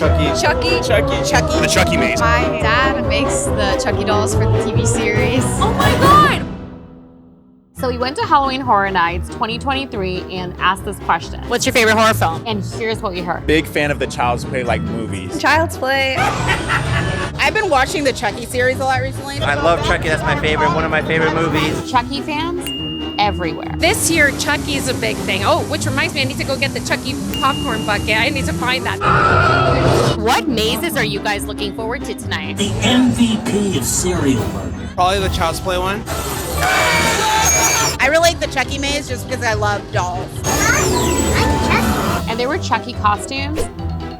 Chucky. Chucky. Chucky. Chucky. The Chucky maze. My dad makes the Chucky dolls for the TV series. Oh my God! So we went to Halloween Horror Nights 2023 and asked this question. What's your favorite horror film? And here's what we heard. Big fan of the Child's Play movies. Child's Play. I've been watching the Chucky series a lot recently. I love Chucky. That's my favorite. One of my favorite movies. Chucky fans everywhere. This year, Chucky's a big thing. Oh, which reminds me, I need to go get the Chucky popcorn bucket. I need to find that. What mazes are you guys looking forward to tonight? The MVP of cereal burger. Probably the Child's Play one. I really like the Chucky maze just because I love dolls. And there were Chucky costumes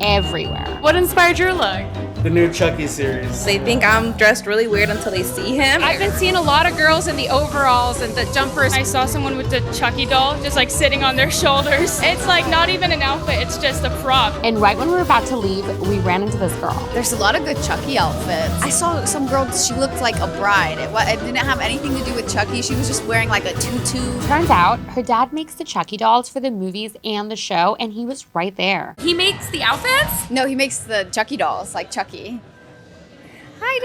everywhere. What inspired your look? The new Chucky series. They think I'm dressed really weird until they see him. I've been seeing a lot of girls in the overalls and the jumpers. I saw someone with the Chucky doll just like sitting on their shoulders. It's like not even an outfit, it's just a prop. And right when we were about to leave, we ran into this girl. There's a lot of good Chucky outfits. I saw some girl, she looked like a bride. It didn't have anything to do with Chucky. She was just wearing like a tutu. Turns out her dad makes the Chucky dolls for the movies and the show, and he was right there. He makes the outfits? No, he makes the Chucky dolls, like Chucky. Hi,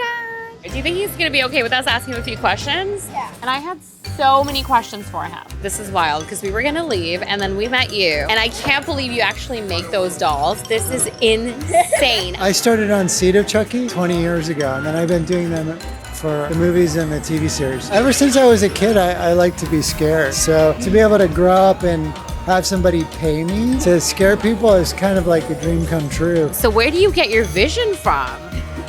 Dad. Do you think he's gonna be okay with us asking him a few questions? Yeah. And I had so many questions for him. This is wild because we were gonna leave and then we met you. And I can't believe you actually make those dolls. This is insane. I started on Seed of Chucky 20 years ago, and then I've been doing them for the movies and the TV series. Ever since I was a kid, I like to be scared. So to be able to grow up and have somebody pay me to scare people is kind of like a dream come true. So where do you get your vision from?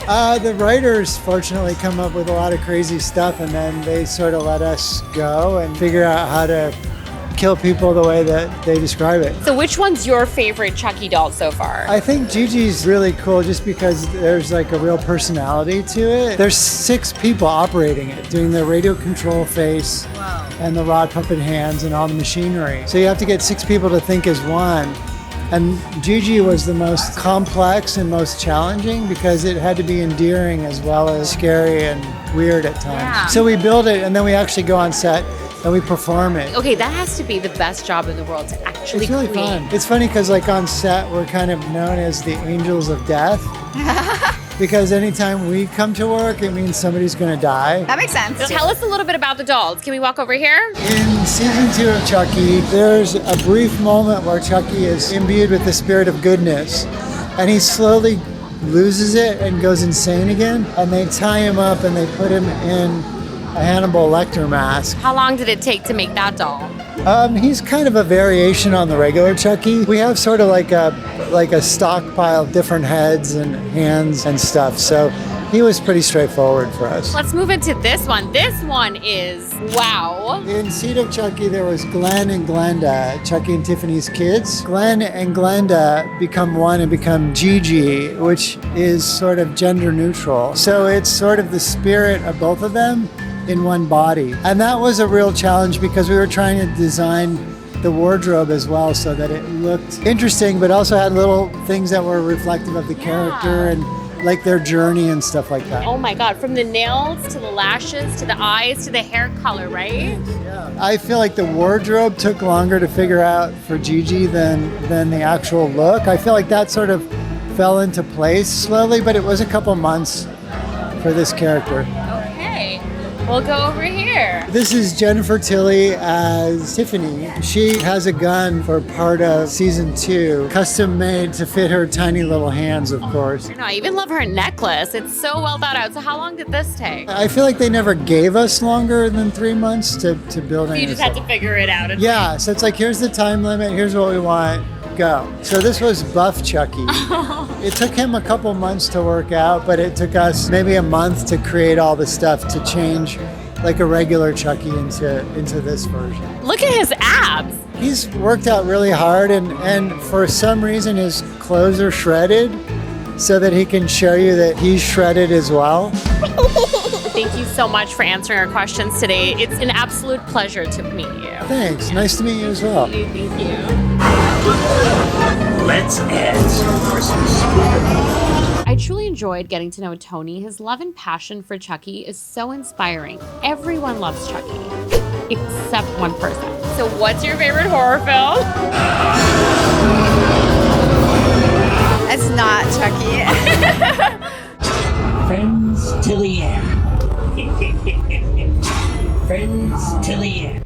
The writers fortunately come up with a lot of crazy stuff, and then they sort of let us go and figure out how to kill people the way that they describe it. So which one's your favorite Chucky doll so far? I think Gigi's really cool just because there's like a real personality to it. There's 6 people operating it, doing the radio control face and the rod puppet hands and all the machinery. So you have to get 6 people to think as one. And Gigi was the most complex and most challenging because it had to be endearing as well as scary and weird at times. Yeah. So we build it and then we actually go on set and we perform it. Okay, that has to be the best job in the world to actually It's really create. fun. It's funny because like on set, we're kind of known as the angels of death. Because anytime we come to work, it means somebody's gonna die. That makes sense. So tell us a little bit about the dolls. Can we walk over here? In season 2 of Chucky, there's a brief moment where Chucky is imbued with the spirit of goodness, and he slowly loses it and goes insane again. And they tie him up and they put him in a Hannibal Lecter mask. How long did it take to make that doll? He's kind of a variation on the regular Chucky. We have sort of like a stockpile of different heads and hands and stuff. So he was pretty straightforward for us. Let's move into this one. This one is, wow. In Seed of Chucky, there was Glenn and Glenda, Chucky and Tiffany's kids. Glenn and Glenda become one and become Gigi, which is sort of gender neutral. So it's sort of the spirit of both of them in one body. And that was a real challenge because we were trying to design the wardrobe as well so that it looked interesting, but also had little things that were reflective of the character and like their journey and stuff like that. Oh my God, from the nails to the lashes to the eyes to the hair color, right? Yeah. I feel like the wardrobe took longer to figure out for Gigi than the actual look. I feel like that sort of fell into place slowly, but it was a couple months for this character. Okay, we'll go over here. This is Jennifer Tilly as Tiffany. She has a gun for part of season 2, custom made to fit her tiny little hands, of course. I even love her necklace. It's so well thought out. So how long did this take? I feel like they never gave us longer than 3 months to build You just had to figure it out. Yeah, so it's like, here's the time limit, here's what we want, go. So this was Buff Chucky. It took him a couple months to work out, but it took us maybe a month to create all the stuff to change like a regular Chucky into this version. Look at his abs. He's worked out really hard, and for some reason his clothes are shredded so that he can show you that he's shredded as well. Thank you so much for answering our questions today. It's an absolute pleasure to meet you. Thanks. Nice to meet you as well. Thank you. Let's add some Christmas spirit. I truly enjoyed getting to know Tony. His love and passion for Chucky is so inspiring. Everyone loves Chucky, except one person. So what's your favorite horror film? It's not Chucky. Friends to the end. Friends to the end.